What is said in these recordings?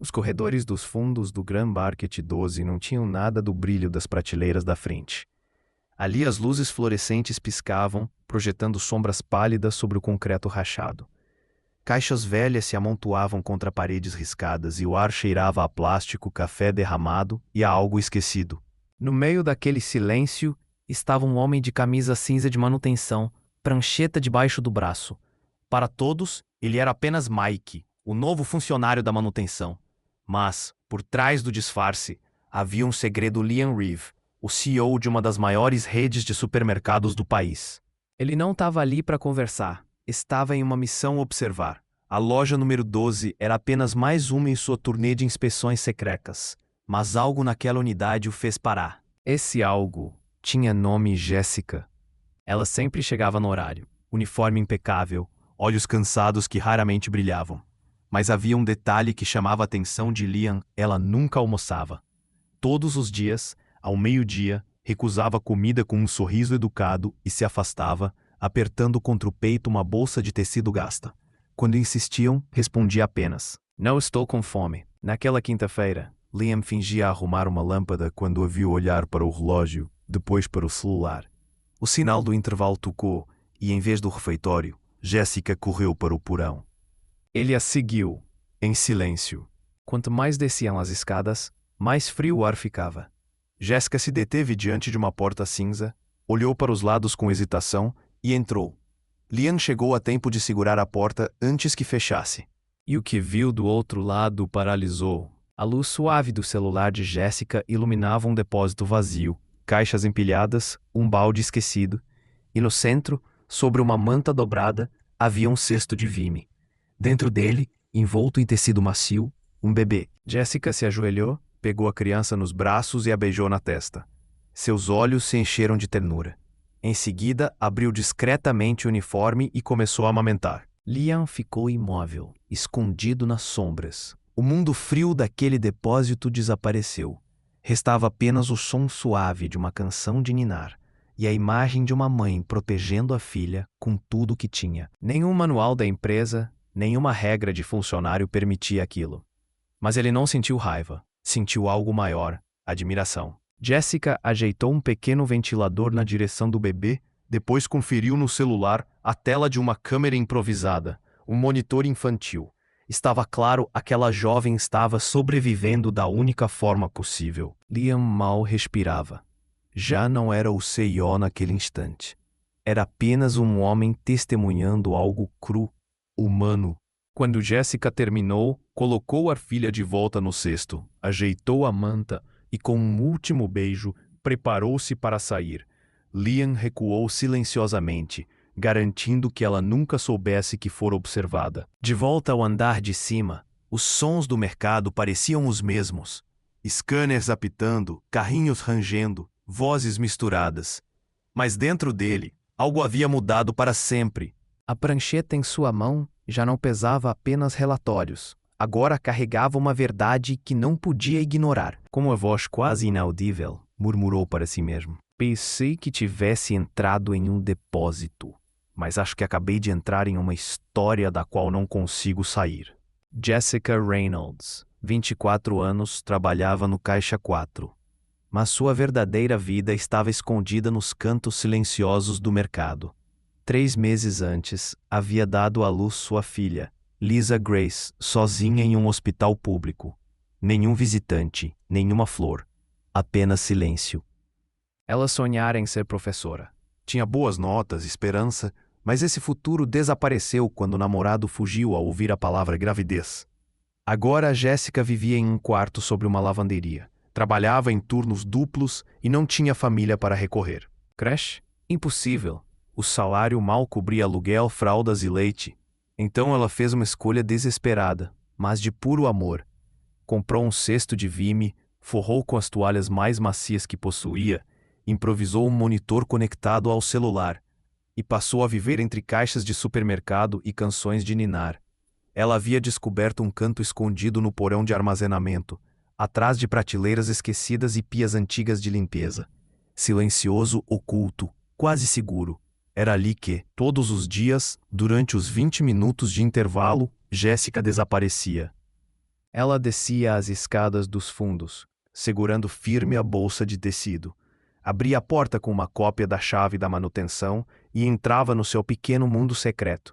Os corredores dos fundos do Grand Market 12 não tinham nada do brilho das prateleiras da frente. Ali as luzes fluorescentes piscavam, projetando sombras pálidas sobre o concreto rachado. Caixas velhas se amontoavam contra paredes riscadas e o ar cheirava a plástico, café derramado e a algo esquecido. No meio daquele silêncio estava um homem de camisa cinza de manutenção, prancheta debaixo do braço. Para todos, ele era apenas Mike, o novo funcionário da manutenção. Mas, por trás do disfarce, havia um segredo: Liam Reeve, o CEO de uma das maiores redes de supermercados do país. Ele não estava ali para conversar, estava em uma missão observar. A loja número 12 era apenas mais uma em sua turnê de inspeções secretas, mas algo naquela unidade o fez parar. Esse algo tinha nome Jéssica. Ela sempre chegava no horário, uniforme impecável, olhos cansados que raramente brilhavam. Mas havia um detalhe que chamava a atenção de Liam: ela nunca almoçava. Todos os dias, ao meio-dia, recusava comida com um sorriso educado e se afastava, apertando contra o peito uma bolsa de tecido gasta. Quando insistiam, respondia apenas: "Não estou com fome." Naquela quinta-feira, Liam fingia arrumar uma lâmpada quando a viu olhar para o relógio, depois para o celular. O sinal do intervalo tocou e, em vez do refeitório, Jéssica correu para o porão. Ele a seguiu, em silêncio. Quanto mais desciam as escadas, mais frio o ar ficava. Jéssica se deteve diante de uma porta cinza, olhou para os lados com hesitação e entrou. Liam chegou a tempo de segurar a porta antes que fechasse. E o que viu do outro lado o paralisou. A luz suave do celular de Jéssica iluminava um depósito vazio, caixas empilhadas, um balde esquecido, e no centro, sobre uma manta dobrada, havia um cesto de vime. Dentro dele, envolto em tecido macio, um bebê. Jéssica se ajoelhou, pegou a criança nos braços e a beijou na testa. Seus olhos se encheram de ternura. Em seguida, abriu discretamente o uniforme e começou a amamentar. Liam ficou imóvel, escondido nas sombras. O mundo frio daquele depósito desapareceu. Restava apenas o som suave de uma canção de ninar e a imagem de uma mãe protegendo a filha com tudo o que tinha. Nenhum manual da empresa, nenhuma regra de funcionário permitia aquilo. Mas ele não sentiu raiva, sentiu algo maior: admiração. Jéssica ajeitou um pequeno ventilador na direção do bebê, depois conferiu no celular a tela de uma câmera improvisada, um monitor infantil. Estava claro, aquela jovem estava sobrevivendo da única forma possível. Liam mal respirava. Já não era o CEO naquele instante. Era apenas um homem testemunhando algo cru, humano. Quando Jéssica terminou, colocou a filha de volta no cesto, ajeitou a manta e, com um último beijo, preparou-se para sair. Liam recuou silenciosamente, garantindo que ela nunca soubesse que fora observada. De volta ao andar de cima, os sons do mercado pareciam os mesmos. Scanners apitando, carrinhos rangendo, vozes misturadas. Mas dentro dele, algo havia mudado para sempre. A prancheta em sua mão já não pesava apenas relatórios. Agora carregava uma verdade que não podia ignorar. Com uma voz quase inaudível, murmurou para si mesmo: "Pensei que tivesse entrado em um depósito, mas acho que acabei de entrar em uma história da qual não consigo sair." Jessica Reynolds, 24 anos, trabalhava no Caixa 4. Mas sua verdadeira vida estava escondida nos cantos silenciosos do mercado. 3 meses antes, havia dado à luz sua filha, Lisa Grace, sozinha em um hospital público. Nenhum visitante, nenhuma flor. Apenas silêncio. Ela sonhara em ser professora. Tinha boas notas, esperança, mas esse futuro desapareceu quando o namorado fugiu ao ouvir a palavra gravidez. Agora a Jéssica vivia em um quarto sobre uma lavanderia. Trabalhava em turnos duplos e não tinha família para recorrer. Creche? Impossível. O salário mal cobria aluguel, fraldas e leite. Então ela fez uma escolha desesperada, mas de puro amor. Comprou um cesto de vime, forrou com as toalhas mais macias que possuía, improvisou um monitor conectado ao celular e passou a viver entre caixas de supermercado e canções de ninar. Ela havia descoberto um canto escondido no porão de armazenamento, atrás de prateleiras esquecidas e pias antigas de limpeza. Silencioso, oculto, quase seguro. Era ali que, todos os dias, durante os 20 minutos de intervalo, Jéssica desaparecia. Ela descia as escadas dos fundos, segurando firme a bolsa de tecido. Abria a porta com uma cópia da chave da manutenção e entrava no seu pequeno mundo secreto.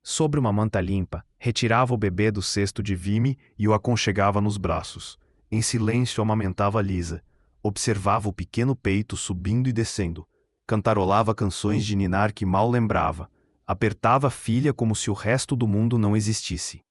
Sobre uma manta limpa, retirava o bebê do cesto de vime e o aconchegava nos braços. Em silêncio amamentava Lisa. Observava o pequeno peito subindo e descendo. Cantarolava canções de ninar que mal lembrava. Apertava a filha como se o resto do mundo não existisse.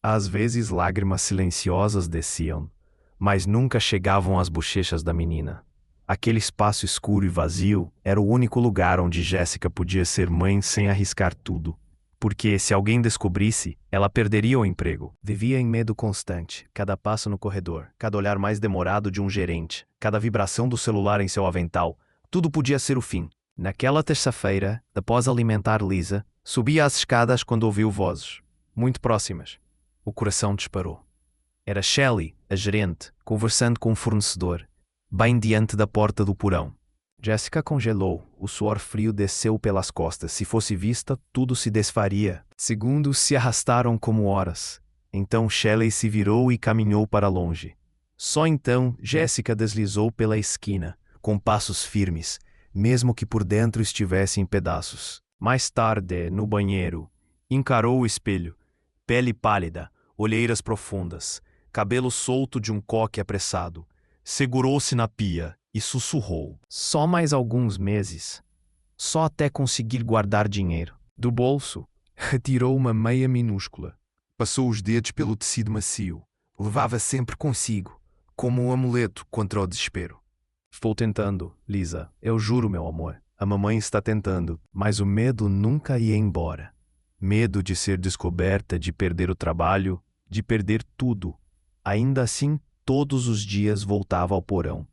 Às vezes lágrimas silenciosas desciam, mas nunca chegavam às bochechas da menina. Aquele espaço escuro e vazio era o único lugar onde Jéssica podia ser mãe sem arriscar tudo. Porque, se alguém descobrisse, ela perderia o emprego. Vivia em medo constante, cada passo no corredor, cada olhar mais demorado de um gerente, cada vibração do celular em seu avental, tudo podia ser o fim. Naquela terça-feira, após alimentar Lisa, subia as escadas quando ouviu vozes, muito próximas. O coração disparou. Era Shelley, a gerente, conversando com um fornecedor, bem diante da porta do porão. Jéssica congelou, o suor frio desceu pelas costas. Se fosse vista, tudo se desfaria. Segundos se arrastaram como horas. Então Shelley se virou e caminhou para longe. Só então Jéssica deslizou pela esquina, com passos firmes, mesmo que por dentro estivesse em pedaços. Mais tarde, no banheiro, encarou o espelho. Pele pálida, olheiras profundas, cabelo solto de um coque apressado. Segurou-se na pia e sussurrou. Só mais alguns meses. Só até conseguir guardar dinheiro. Do bolso, retirou uma meia minúscula. Passou os dedos pelo tecido macio. Levava sempre consigo, como um amuleto contra o desespero. Estou tentando, Lisa. Eu juro, meu amor. A mamãe está tentando, mas o medo nunca ia embora. Medo de ser descoberta, de perder o trabalho, de perder tudo. Ainda assim, todos os dias voltava ao porão.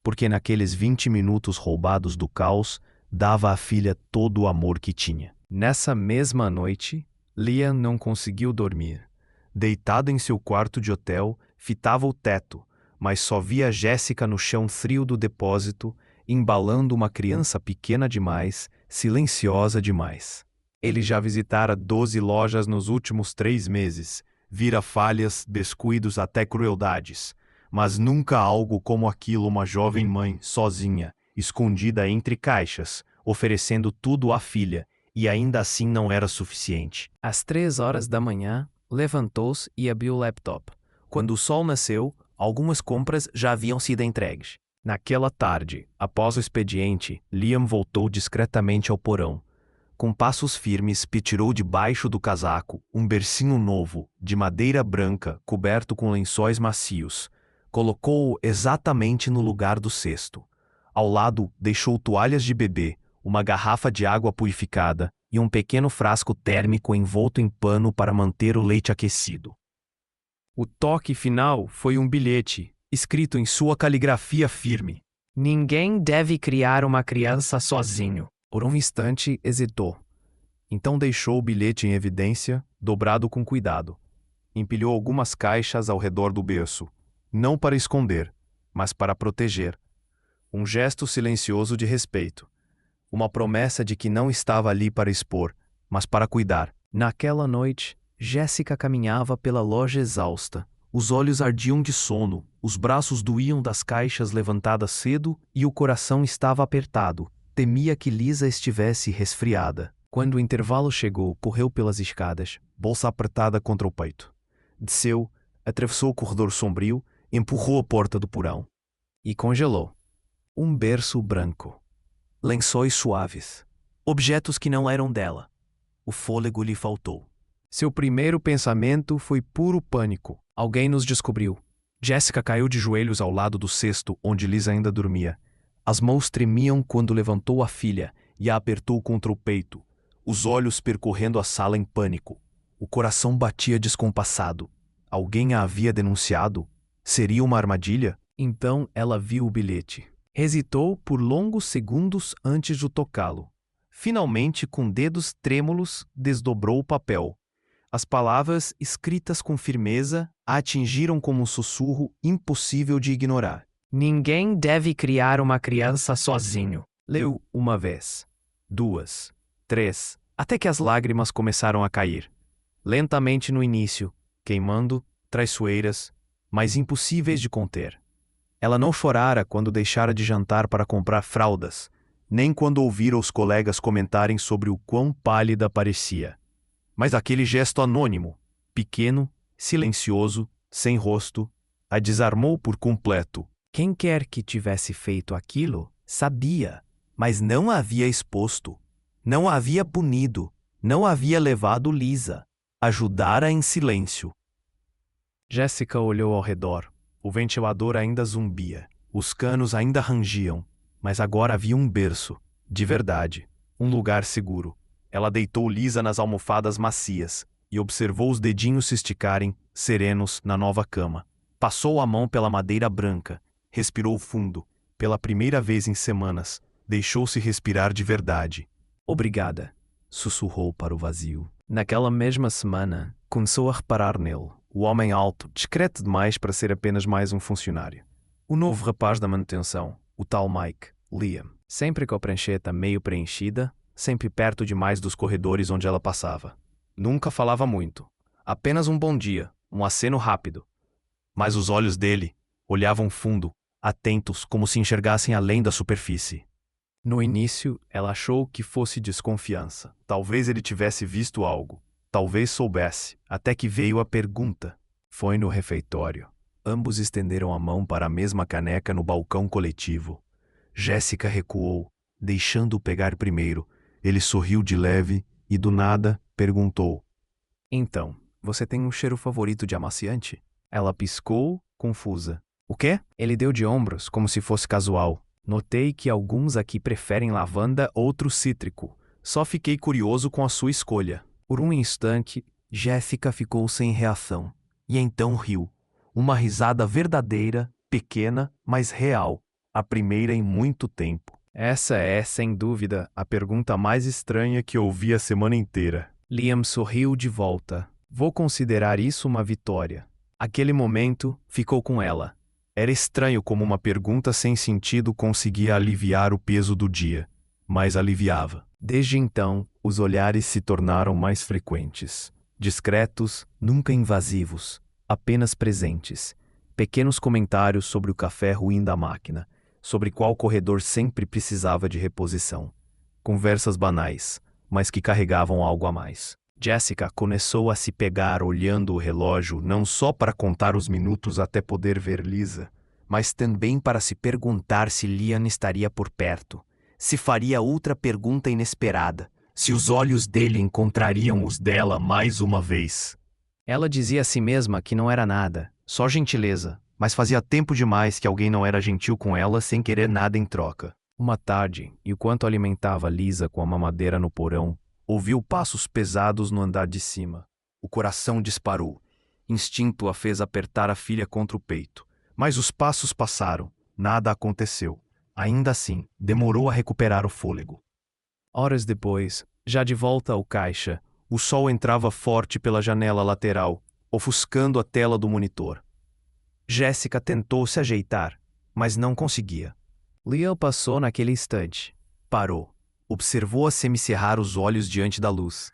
Porque naqueles 20 minutos roubados do caos, dava à filha todo o amor que tinha. Nessa mesma noite, Liam não conseguiu dormir. Deitado em seu quarto de hotel, fitava o teto, mas só via Jéssica no chão frio do depósito, embalando uma criança pequena demais, silenciosa demais. Ele já visitara 12 lojas nos últimos 3 meses, vira falhas, descuidos até crueldades, mas nunca algo como aquilo. Uma jovem mãe, sozinha, escondida entre caixas, oferecendo tudo à filha, e ainda assim não era suficiente. Às 3 horas da manhã, levantou-se e abriu o laptop. Quando o sol nasceu, algumas compras já haviam sido entregues. Naquela tarde, após o expediente, Liam voltou discretamente ao porão. Com passos firmes, tirou debaixo do casaco um bercinho novo, de madeira branca, coberto com lençóis macios. Colocou-o exatamente no lugar do cesto. Ao lado, deixou toalhas de bebê, uma garrafa de água purificada e um pequeno frasco térmico envolto em pano para manter o leite aquecido. O toque final foi um bilhete, escrito em sua caligrafia firme. Ninguém deve criar uma criança sozinho. Por um instante, hesitou. Então deixou o bilhete em evidência, dobrado com cuidado. Empilhou algumas caixas ao redor do berço, não para esconder, mas para proteger. Um gesto silencioso de respeito. Uma promessa de que não estava ali para expor, mas para cuidar. Naquela noite, Jéssica caminhava pela loja exausta. Os olhos ardiam de sono, os braços doíam das caixas levantadas cedo e o coração estava apertado. Temia que Lisa estivesse resfriada. Quando o intervalo chegou, correu pelas escadas, bolsa apertada contra o peito. Desceu, atravessou o corredor sombrio, empurrou a porta do porão. E congelou. Um berço branco. Lençóis suaves. Objetos que não eram dela. O fôlego lhe faltou. Seu primeiro pensamento foi puro pânico. Alguém nos descobriu. Jéssica caiu de joelhos ao lado do cesto onde Lisa ainda dormia. As mãos tremiam quando levantou a filha e a apertou contra o peito, os olhos percorrendo a sala em pânico. O coração batia descompassado. Alguém a havia denunciado? Seria uma armadilha? Então ela viu o bilhete. Hesitou por longos segundos antes de tocá-lo. Finalmente, com dedos trêmulos, desdobrou o papel. As palavras, escritas com firmeza, a atingiram como um sussurro impossível de ignorar. Ninguém deve criar uma criança sozinho. Leu uma vez, 2, 3, até que as lágrimas começaram a cair. Lentamente no início, queimando, traiçoeiras, mas impossíveis de conter. Ela não chorara quando deixara de jantar para comprar fraldas, nem quando ouvira os colegas comentarem sobre o quão pálida parecia. Mas aquele gesto anônimo, pequeno, silencioso, sem rosto, a desarmou por completo. Quem quer que tivesse feito aquilo, sabia, mas não a havia exposto, não a havia punido, não havia levado Lisa. Ajudara em silêncio. Jéssica olhou ao redor. O ventilador ainda zumbia. Os canos ainda rangiam. Mas agora havia um berço. De verdade. Um lugar seguro. Ela deitou Lisa nas almofadas macias e observou os dedinhos se esticarem, serenos, na nova cama. Passou a mão pela madeira branca. Respirou fundo. Pela primeira vez em semanas. Deixou-se respirar de verdade. Obrigada, sussurrou para o vazio. Naquela mesma semana, começou a reparar nele, o homem alto, discreto demais para ser apenas mais um funcionário. O novo rapaz da manutenção, o tal Mike, Liam, sempre com a prancheta meio preenchida, sempre perto demais dos corredores onde ela passava. Nunca falava muito, apenas um bom dia, um aceno rápido. Mas os olhos dele olhavam fundo, atentos como se enxergassem além da superfície. No início, ela achou que fosse desconfiança. Talvez ele tivesse visto algo. Talvez soubesse, até que veio a pergunta. Foi no refeitório. Ambos estenderam a mão para a mesma caneca no balcão coletivo. Jéssica recuou, deixando-o pegar primeiro. Ele sorriu de leve e, do nada, perguntou. Então, você tem um cheiro favorito de amaciante? Ela piscou, confusa. O quê? Ele deu de ombros, como se fosse casual. Notei que alguns aqui preferem lavanda, outros cítrico. Só fiquei curioso com a sua escolha. Por um instante, Jéssica ficou sem reação. E então riu. Uma risada verdadeira, pequena, mas real. A primeira em muito tempo. Essa é, sem dúvida, a pergunta mais estranha que ouvi a semana inteira. Liam sorriu de volta. Vou considerar isso uma vitória. Aquele momento, ficou com ela. Era estranho como uma pergunta sem sentido conseguia aliviar o peso do dia, mas aliviava. Desde então, os olhares se tornaram mais frequentes. Discretos, nunca invasivos, apenas presentes. Pequenos comentários sobre o café ruim da máquina, sobre qual corredor sempre precisava de reposição. Conversas banais, mas que carregavam algo a mais. Jéssica começou a se pegar olhando o relógio não só para contar os minutos até poder ver Lisa, mas também para se perguntar se Liam estaria por perto, se faria outra pergunta inesperada, se os olhos dele encontrariam os dela mais uma vez. Ela dizia a si mesma que não era nada, só gentileza, mas fazia tempo demais que alguém não era gentil com ela sem querer nada em troca. Uma tarde, enquanto alimentava Lisa com a mamadeira no porão, ouviu passos pesados no andar de cima. O coração disparou. Instinto a fez apertar a filha contra o peito. Mas os passos passaram. Nada aconteceu. Ainda assim, demorou a recuperar o fôlego. Horas depois, já de volta ao caixa, o sol entrava forte pela janela lateral, ofuscando a tela do monitor. Jéssica tentou se ajeitar, mas não conseguia. Liam passou naquele instante. Parou. Observou-a semicerrar os olhos diante da luz.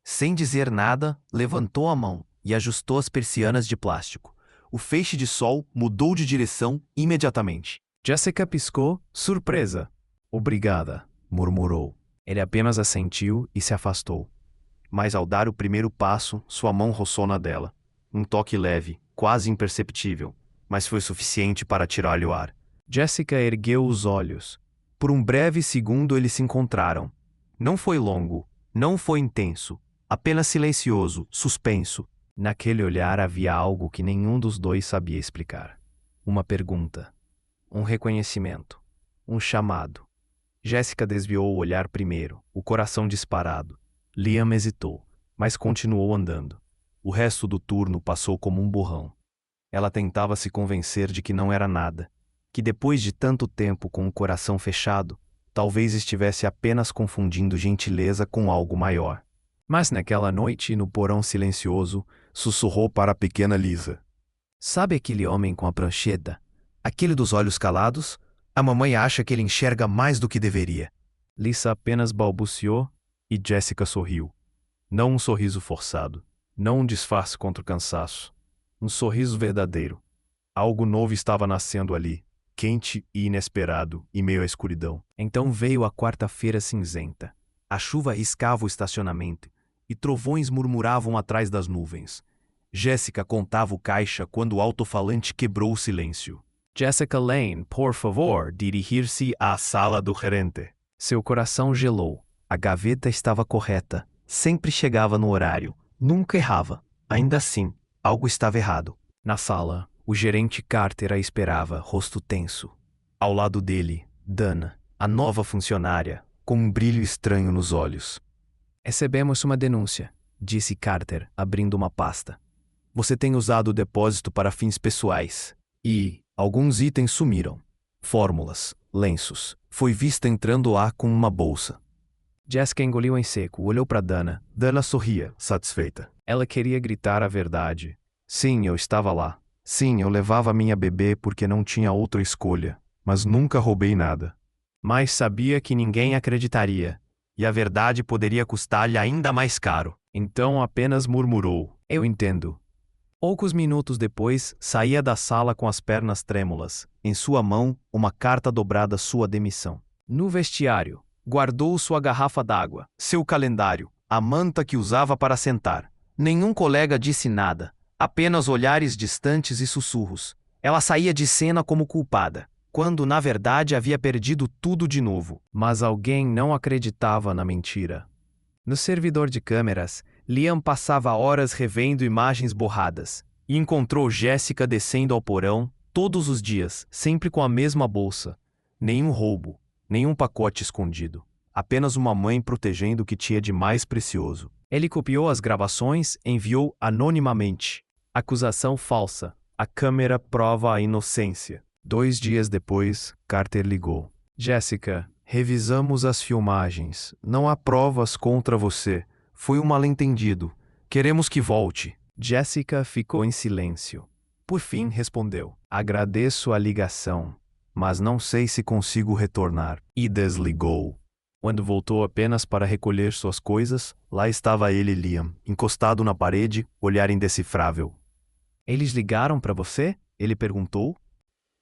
Sem dizer nada, levantou a mão e ajustou as persianas de plástico. O feixe de sol mudou de direção imediatamente. Jéssica piscou, surpresa. Obrigada, murmurou. Ele apenas assentiu e se afastou. Mas ao dar o primeiro passo, sua mão roçou na dela. Um toque leve, quase imperceptível, mas foi suficiente para tirar-lhe o ar. Jéssica ergueu os olhos. Por um breve segundo eles se encontraram. Não foi longo, não foi intenso, apenas silencioso, suspenso. Naquele olhar havia algo que nenhum dos dois sabia explicar. Uma pergunta, um reconhecimento, um chamado. Jéssica desviou o olhar primeiro, o coração disparado. Liam hesitou, mas continuou andando. O resto do turno passou como um borrão. Ela tentava se convencer de que não era nada, que depois de tanto tempo com o coração fechado, talvez estivesse apenas confundindo gentileza com algo maior. Mas naquela noite, no porão silencioso, sussurrou para a pequena Lisa. Sabe aquele homem com a prancheta? Aquele dos olhos calados? A mamãe acha que ele enxerga mais do que deveria. Lisa apenas balbuciou e Jéssica sorriu. Não um sorriso forçado, não um disfarce contra o cansaço, Um sorriso verdadeiro. Algo novo estava nascendo ali, quente e inesperado, em meio à escuridão. Então veio a quarta-feira cinzenta. A chuva riscava o estacionamento, e trovões murmuravam atrás das nuvens. Jéssica contava o caixa quando o alto-falante quebrou o silêncio. Jessica Lane, por favor, dirigir-se à sala do gerente. Seu coração gelou. A gaveta estava correta. Sempre chegava no horário. Nunca errava. Ainda assim, algo estava errado. Na sala, o gerente Carter a esperava, rosto tenso. Ao lado dele, Dana, a nova funcionária, com um brilho estranho nos olhos. Recebemos uma denúncia, disse Carter, abrindo uma pasta. Você tem usado o depósito para fins pessoais. E alguns itens sumiram. Fórmulas, lenços. Foi vista entrando lá com uma bolsa. Jessica engoliu em seco, olhou para Dana. Dana sorria, satisfeita. Ela queria gritar a verdade. Sim, eu estava lá. Sim, eu levava minha bebê porque não tinha outra escolha. Mas nunca roubei nada. Mas sabia que ninguém acreditaria. E a verdade poderia custar-lhe ainda mais caro. Então apenas murmurou. Eu entendo. Poucos minutos depois, saía da sala com as pernas trêmulas. Em sua mão, uma carta dobrada sua demissão. No vestiário, guardou sua garrafa d'água, seu calendário, a manta que usava para sentar. Nenhum colega disse nada, apenas olhares distantes e sussurros. Ela saía de cena como culpada, quando na verdade havia perdido tudo de novo. Mas alguém não acreditava na mentira. No servidor de câmeras, Liam passava horas revendo imagens borradas e encontrou Jéssica descendo ao porão todos os dias, sempre com a mesma bolsa. Nenhum roubo, nenhum pacote escondido. Apenas uma mãe protegendo o que tinha de mais precioso. Ele copiou as gravações e enviou anonimamente. Acusação falsa. A câmera prova a inocência. 2 dias depois, Carter ligou. Jéssica, revisamos as filmagens. Não há provas contra você. Foi um mal-entendido. Queremos que volte. Jéssica ficou em silêncio. Por fim, respondeu. Agradeço a ligação, mas não sei se consigo retornar. E desligou. Quando voltou apenas para recolher suas coisas, lá estava ele e Liam, encostado na parede, olhar indecifrável. Eles ligaram para você? Ele perguntou.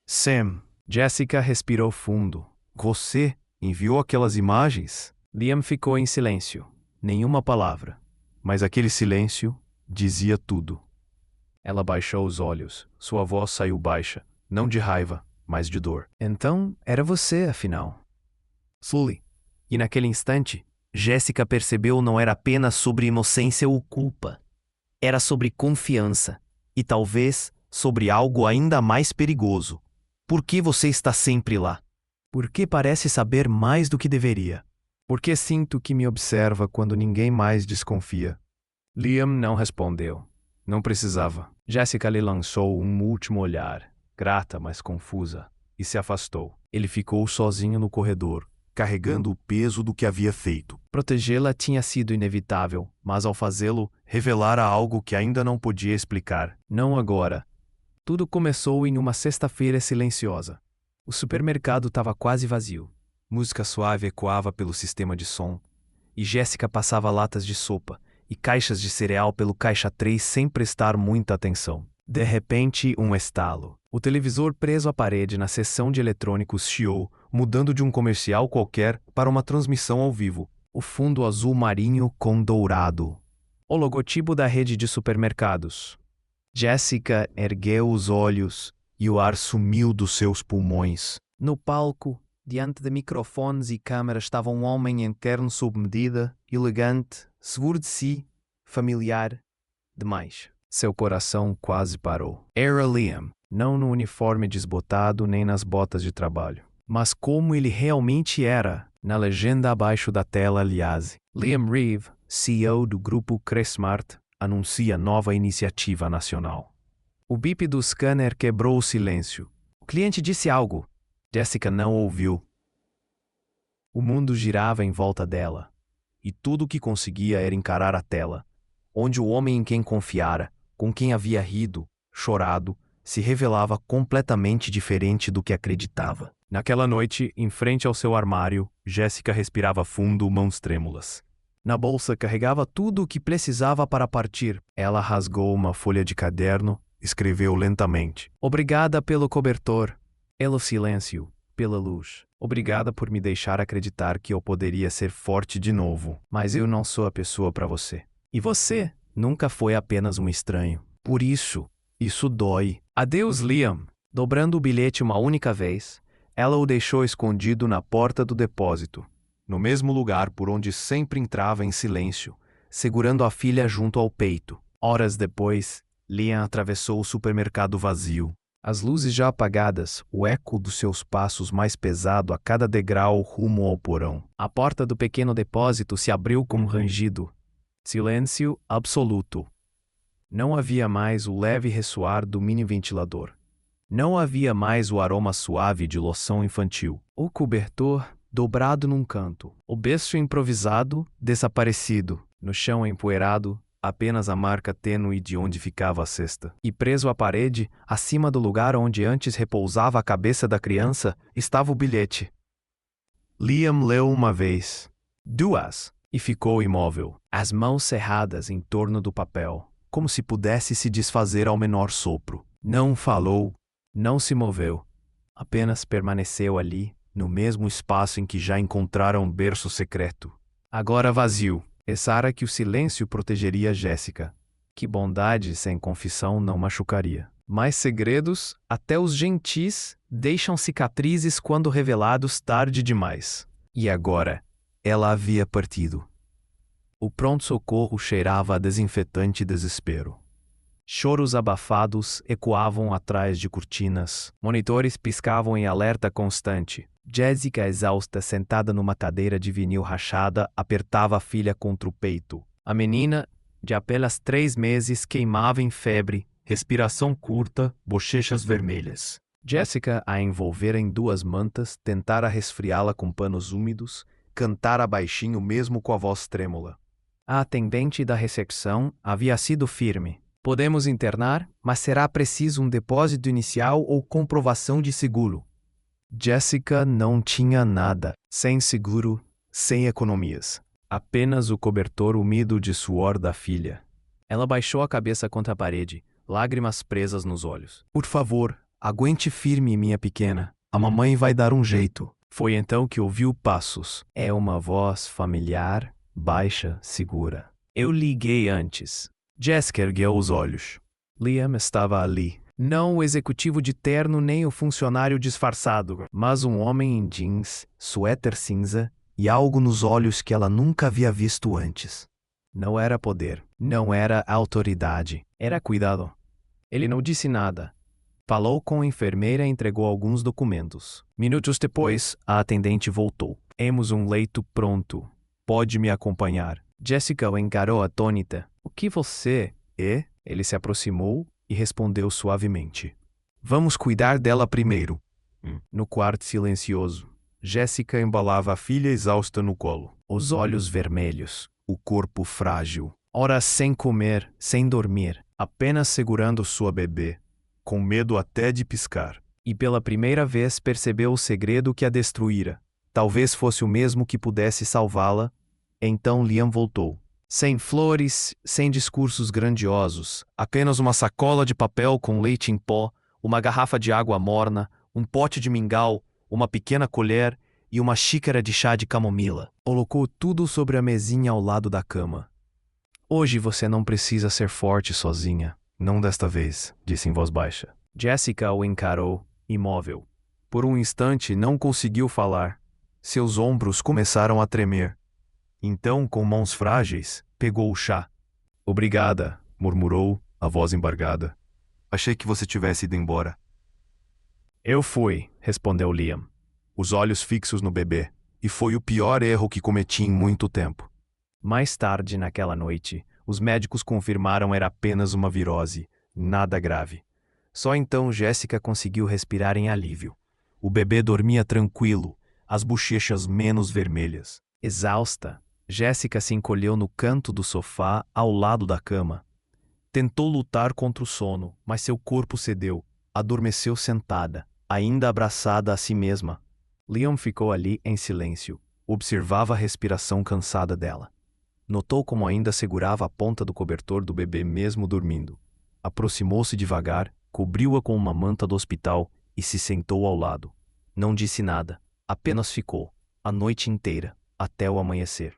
Sam. Jéssica respirou fundo. Você enviou aquelas imagens? Liam ficou em silêncio. Nenhuma palavra. Mas aquele silêncio dizia tudo. Ela baixou os olhos. Sua voz saiu baixa, não de raiva, mas de dor. Então, era você, afinal. Sully. E naquele instante, Jéssica percebeu não era apenas sobre inocência ou culpa. Era sobre confiança. E talvez sobre algo ainda mais perigoso. Por que você está sempre lá? Por que parece saber mais do que deveria? Porque sinto que me observa quando ninguém mais desconfia. Liam não respondeu. Não precisava. Jéssica lhe lançou um último olhar, grata, mas confusa, e se afastou. Ele ficou sozinho no corredor, carregando o peso do que havia feito. Protegê-la tinha sido inevitável, mas ao fazê-lo, revelara algo que ainda não podia explicar. Não agora. Tudo começou em uma sexta-feira silenciosa. O supermercado estava quase vazio. Música suave ecoava pelo sistema de som, e Jéssica passava latas de sopa e caixas de cereal pelo caixa 3 sem prestar muita atenção. De repente, um estalo. O televisor preso à parede na seção de eletrônicos chiou, mudando de um comercial qualquer para uma transmissão ao vivo. O fundo azul marinho com dourado. O logotipo da rede de supermercados. Jéssica ergueu os olhos e o ar sumiu dos seus pulmões. No palco, diante de microfones e câmeras, estava um homem em terno sob medida, elegante, seguro de si, familiar, demais. Seu coração quase parou. Era Liam, não no uniforme desbotado nem nas botas de trabalho, mas como ele realmente era, na legenda abaixo da tela, aliás. Liam Reeve, CEO do grupo Cressmart, anuncia nova iniciativa nacional. O bip do scanner quebrou o silêncio. O cliente disse algo. Jéssica não ouviu. O mundo girava em volta dela, e tudo o que conseguia era encarar a tela, onde o homem em quem confiara, com quem havia rido, chorado, se revelava completamente diferente do que acreditava. Naquela noite, em frente ao seu armário, Jéssica respirava fundo, mãos trêmulas. Na bolsa carregava tudo o que precisava para partir. Ela rasgou uma folha de caderno escreveu lentamente. Obrigada pelo cobertor, pelo silêncio, pela luz. Obrigada por me deixar acreditar que eu poderia ser forte de novo. Mas eu não sou a pessoa para você. E você nunca foi apenas um estranho. Por isso dói. Adeus, Liam. Dobrando o bilhete uma única vez, ela o deixou escondido na porta do depósito, no mesmo lugar por onde sempre entrava em silêncio, segurando a filha junto ao peito. Horas depois, Liam atravessou o supermercado vazio. As luzes já apagadas, o eco dos seus passos mais pesado a cada degrau rumo ao porão. A porta do pequeno depósito se abriu com um rangido. Silêncio absoluto. Não havia mais o leve ressoar do mini-ventilador. Não havia mais o aroma suave de loção infantil. O cobertor dobrado num canto. O berço improvisado, desaparecido. No chão empoeirado, apenas a marca tênue de onde ficava a cesta. E preso à parede, acima do lugar onde antes repousava a cabeça da criança, estava o bilhete. Liam leu uma vez, duas, e ficou imóvel, as mãos cerradas em torno do papel, como se pudesse se desfazer ao menor sopro. Não falou, não se moveu, apenas permaneceu ali, no mesmo espaço em que já encontrara um berço secreto. Agora vazio. Pensara que o silêncio protegeria Jéssica. Que bondade sem confissão não machucaria. Mas segredos, até os gentis, deixam cicatrizes quando revelados tarde demais. E agora, ela havia partido. O pronto-socorro cheirava a desinfetante e desespero. Choros abafados ecoavam atrás de cortinas. Monitores piscavam em alerta constante. Jéssica, exausta, sentada numa cadeira de vinil rachada, apertava a filha contra o peito. A menina, de apenas 3 meses, queimava em febre, respiração curta, bochechas vermelhas. Jéssica a envolvera em 2 mantas, tentara resfriá-la com panos úmidos, cantara baixinho mesmo com a voz trêmula. A atendente da recepção havia sido firme. Podemos internar, mas será preciso um depósito inicial ou comprovação de seguro. Jéssica não tinha nada, sem seguro, sem economias. Apenas o cobertor úmido de suor da filha. Ela baixou a cabeça contra a parede, lágrimas presas nos olhos. Por favor, aguente firme, minha pequena. A mamãe vai dar um jeito. Foi então que ouviu passos. É uma voz familiar, baixa, segura. Eu liguei antes. Jéssica ergueu os olhos. Liam estava ali. Não o executivo de terno nem o funcionário disfarçado, mas um homem em jeans, suéter cinza e algo nos olhos que ela nunca havia visto antes. Não era poder, não era autoridade, era cuidado. Ele não disse nada. Falou com a enfermeira e entregou alguns documentos. Minutos depois, a atendente voltou. Temos um leito pronto. Pode me acompanhar. Jéssica o encarou atônita. O que você é? Ele se aproximou e respondeu suavemente. Vamos cuidar dela primeiro. No quarto silencioso, Jéssica embalava a filha exausta no colo. Os olhos vermelhos, o corpo frágil. Ora sem comer, sem dormir, apenas segurando sua bebê, com medo até de piscar. E pela primeira vez percebeu o segredo que a destruíra. Talvez fosse o mesmo que pudesse salvá-la. Então Liam voltou. Sem flores, sem discursos grandiosos, apenas uma sacola de papel com leite em pó, uma garrafa de água morna, um pote de mingau, uma pequena colher e uma xícara de chá de camomila. Colocou tudo sobre a mesinha ao lado da cama. Hoje você não precisa ser forte sozinha. Não desta vez, disse em voz baixa. Jéssica o encarou, imóvel. Por um instante não conseguiu falar. Seus ombros começaram a tremer. Então, com mãos frágeis, pegou o chá. Obrigada, murmurou, a voz embargada. Achei que você tivesse ido embora. Eu fui, respondeu Liam, os olhos fixos no bebê, e foi o pior erro que cometi em muito tempo. Mais tarde naquela noite, os médicos confirmaram era apenas uma virose, nada grave. Só então Jéssica conseguiu respirar em alívio. O bebê dormia tranquilo, as bochechas menos vermelhas. Exausta, Jéssica se encolheu no canto do sofá ao lado da cama. Tentou lutar contra o sono, mas seu corpo cedeu. Adormeceu sentada, ainda abraçada a si mesma. Liam ficou ali em silêncio. Observava a respiração cansada dela. Notou como ainda segurava a ponta do cobertor do bebê mesmo dormindo. Aproximou-se devagar, cobriu-a com uma manta do hospital e se sentou ao lado. Não disse nada, apenas ficou, a noite inteira, até o amanhecer.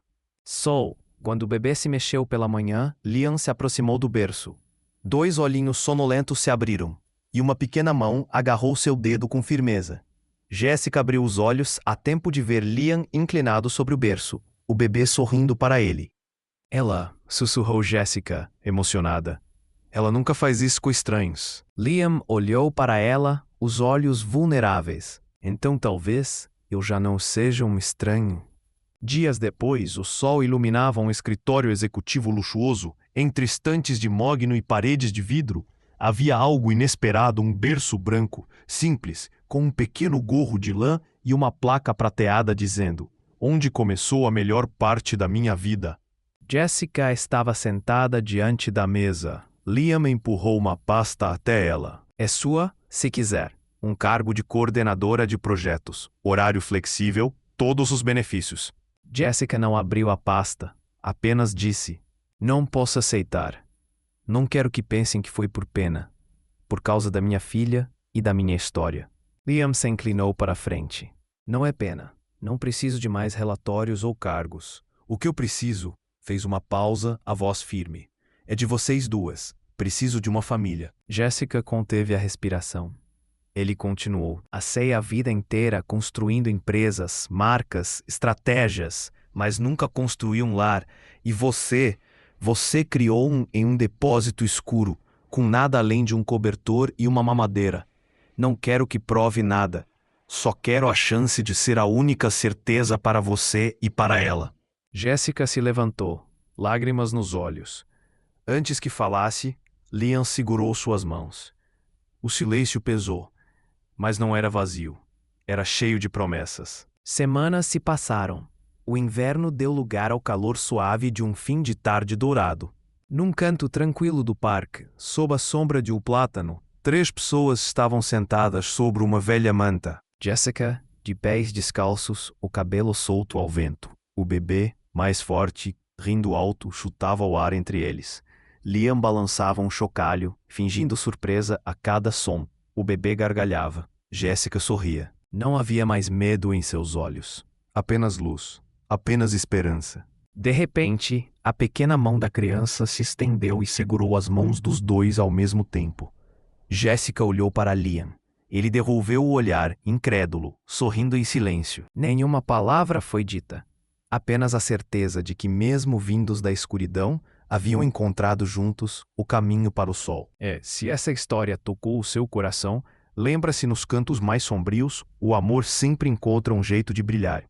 Quando o bebê se mexeu pela manhã, Liam se aproximou do berço. 2 olhinhos sonolentos se abriram, e uma pequena mão agarrou seu dedo com firmeza. Jéssica abriu os olhos a tempo de ver Liam inclinado sobre o berço, o bebê sorrindo para ele. Ela, sussurrou Jéssica, emocionada. Ela nunca faz isso com estranhos. Liam olhou para ela, os olhos vulneráveis. Então talvez eu já não seja um estranho. Dias depois, o sol iluminava um escritório executivo luxuoso, entre estantes de mogno e paredes de vidro. Havia algo inesperado, um berço branco, simples, com um pequeno gorro de lã e uma placa prateada dizendo: "Onde começou a melhor parte da minha vida." Jéssica estava sentada diante da mesa. Liam empurrou uma pasta até ela. "É sua, se quiser. Um cargo de coordenadora de projetos, horário flexível, todos os benefícios." Jéssica não abriu a pasta, apenas disse: "Não posso aceitar. Não quero que pensem que foi por pena, por causa da minha filha e da minha história." Liam se inclinou para a frente. "Não é pena. Não preciso de mais relatórios ou cargos. O que eu preciso," fez uma pausa, a voz firme, "é de vocês duas. Preciso de uma família." Jéssica conteve a respiração. Ele continuou: "Passei a vida inteira construindo empresas, marcas, estratégias, mas nunca construí um lar. E você criou em um depósito escuro, com nada além de um cobertor e uma mamadeira. Não quero que prove nada. Só quero a chance de ser a única certeza para você e para ela." Jéssica se levantou, lágrimas nos olhos. Antes que falasse, Liam segurou suas mãos. O silêncio pesou. Mas não era vazio. Era cheio de promessas. Semanas se passaram. O inverno deu lugar ao calor suave de um fim de tarde dourado. Num canto tranquilo do parque, sob a sombra de um plátano, 3 pessoas estavam sentadas sobre uma velha manta. Jéssica, de pés descalços, o cabelo solto ao vento. O bebê, mais forte, rindo alto, chutava o ar entre eles. Liam balançava um chocalho, fingindo surpresa a cada som. O bebê gargalhava. Jéssica sorria. Não havia mais medo em seus olhos. Apenas luz. Apenas esperança. De repente, a pequena mão da criança se estendeu e segurou as mãos dos dois ao mesmo tempo. Jéssica olhou para Liam. Ele devolveu o olhar, incrédulo, sorrindo em silêncio. Nenhuma palavra foi dita. Apenas a certeza de que, mesmo vindos da escuridão, haviam encontrado juntos o caminho para o sol. Se essa história tocou o seu coração, lembra-se, nos cantos mais sombrios, o amor sempre encontra um jeito de brilhar.